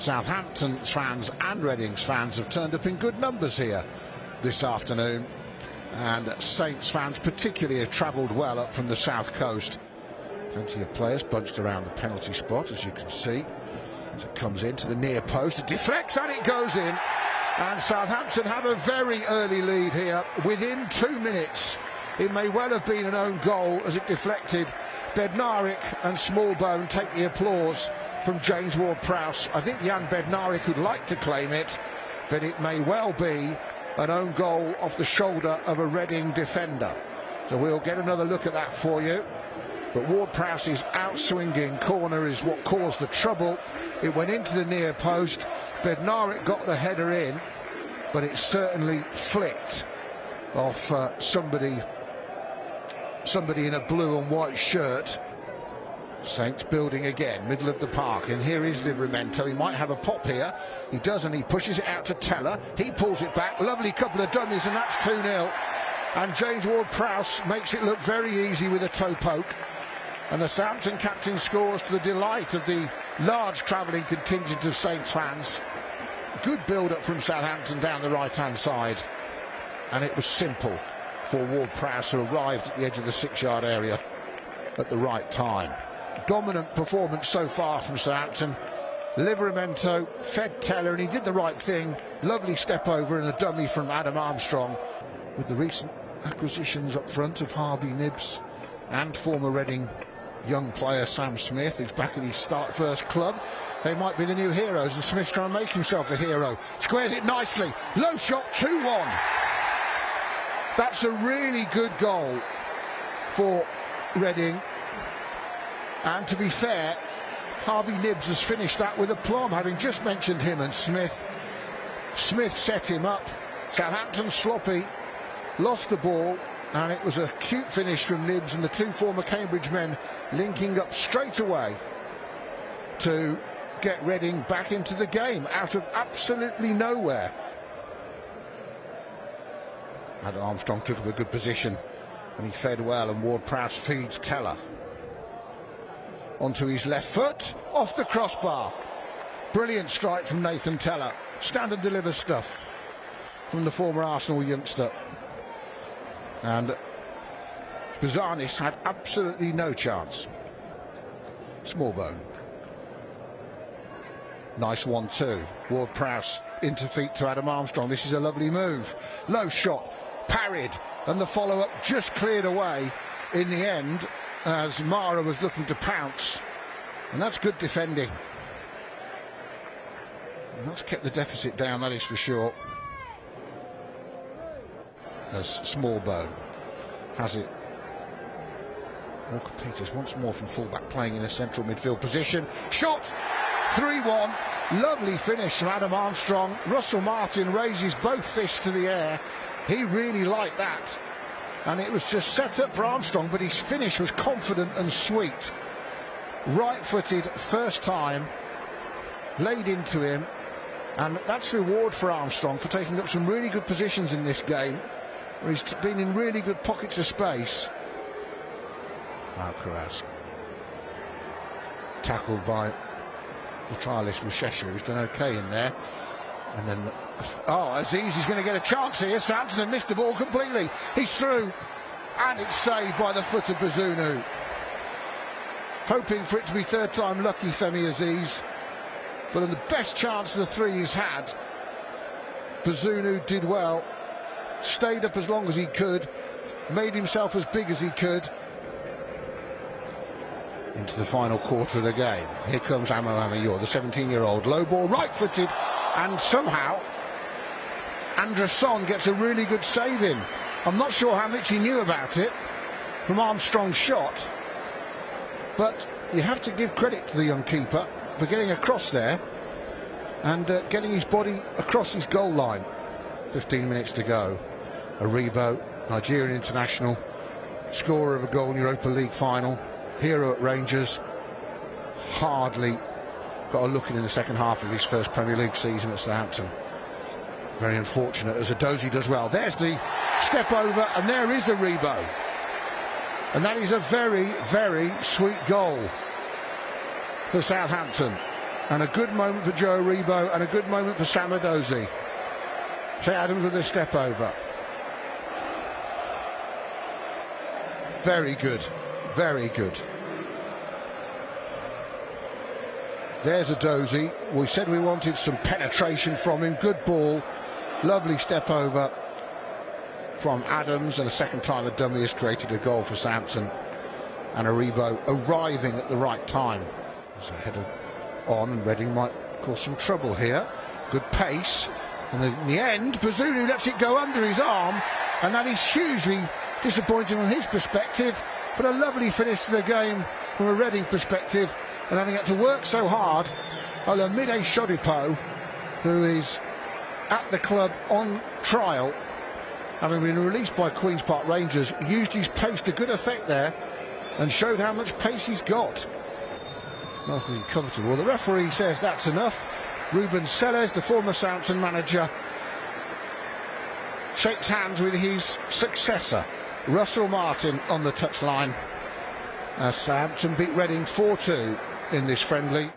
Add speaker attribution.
Speaker 1: Southampton fans and Reading's fans have turned up in good numbers here this afternoon, and Saints fans particularly have travelled well up from the south coast. Plenty of players bunched around the penalty spot, as you can see. As it comes into the near post, it deflects and it goes in, and Southampton have a very early lead here within 2 minutes. It may well have been an own goal as it deflected. Bednarik and Smallbone take the applause from James Ward-Prowse. I think Jan Bednarik would like to claim it, but it may well be an own goal off the shoulder of a Reading defender. So we'll get another look at that for you. But Ward-Prowse's out-swinging corner is what caused the trouble. It went into the near post. Bednarik got the header in, but it certainly flicked off somebody in a blue and white shirt. Saints building again, middle of the park, and here is Livramento. He might have a pop here. He does, and he pushes it out to Teller. He pulls it back. Lovely couple of dummies, and that's 2-0. And James Ward-Prowse makes it look very easy with a toe poke. And the Southampton captain scores to the delight of the large travelling contingent of Saints fans. Good build-up from Southampton down the right-hand side. And it was simple for Ward-Prowse, who arrived at the edge of the 6-yard area at the right time. Dominant performance so far from Southampton. Livramento fed Teller, and he did the right thing. Lovely step over and a dummy from Adam Armstrong. With the recent acquisitions up front of Harvey Nibbs and former Reading young player Sam Smith, who's back at his start first club, they might be the new heroes, and Smith's trying to make himself a hero. Squares it nicely. Low shot, 2-1. That's a really good goal for Reading. And to be fair, Harvey Nibbs has finished that with aplomb, having just mentioned him and Smith. Smith set him up. Southampton sloppy, lost the ball, and it was a cute finish from Nibbs, and the two former Cambridge men linking up straight away to get Reading back into the game out of absolutely nowhere. Adam Armstrong took up a good position, and he fed well, and Ward-Prowse feeds Teller onto his left foot, off the crossbar. Brilliant strike from Nathan Teller. Stand and deliver stuff from the former Arsenal youngster. And Bazanis had absolutely no chance. Smallbone. Nice 1-2. Ward-Prowse into feet to Adam Armstrong. This is a lovely move. Low shot, parried, and the follow-up just cleared away in the end, as Mara was looking to pounce, and that's good defending. And that's kept the deficit down, that is for sure. As Smallbone has it. Walker Peters once more from fullback, playing in a central midfield position. Shot! 3-1. Lovely finish from Adam Armstrong. Russell Martin raises both fists to the air. He really liked that. And it was just set up for Armstrong, but his finish was confident and sweet. Right-footed, first time, laid into him, and that's reward for Armstrong for taking up some really good positions in this game, where he's been in really good pockets of space. Ward-Prowse tackled by the trialist Rushesha, who's done okay in there. And then, Aziz is going to get a chance here. Southampton have missed the ball completely. He's through, and it's saved by the foot of Bazunu. Hoping for it to be third time lucky, Femi Aziz. But in the best chance of the three he's had, Bazunu did well. Stayed up as long as he could. Made himself as big as he could. Into the final quarter of the game. Here comes Amo Amayor, the 17-year-old. Low ball, right-footed. And somehow Andrusson gets a really good save in. I'm not sure how much he knew about it from Armstrong's shot, but you have to give credit to the young keeper for getting across there and getting his body across his goal line. 15 minutes to go. Aribo, Nigerian international, scorer of a goal in Europa League final, hero at Rangers, hardly got a look in the second half of his first Premier League season at Southampton. Very unfortunate, as Adozi does well. There's the step over, and there is Aribo. And that is a very, very sweet goal for Southampton. And a good moment for Joe Aribo and a good moment for Sam Edozie. Che Adams with a step over. Very good, very good. There's Edozie. We said we wanted some penetration from him. Good ball. Lovely step over from Adams, and a second time a dummy has created a goal for Southampton. And Aribo arriving at the right time. There's a header on, and Reading might cause some trouble here. Good pace. And in the end, Bazunu lets it go under his arm, and that is hugely disappointing from his perspective, but a lovely finish to the game from a Reading perspective. And having had to work so hard, Olamide Shodipo, who is at the club on trial, having been released by Queen's Park Rangers, used his pace to good effect there and showed how much pace he's got. Nothing comfortable. The referee says that's enough. Ruben Sellers, the former Southampton manager, shakes hands with his successor, Russell Martin, on the touchline. Southampton beat Reading 4-2 in this friendly.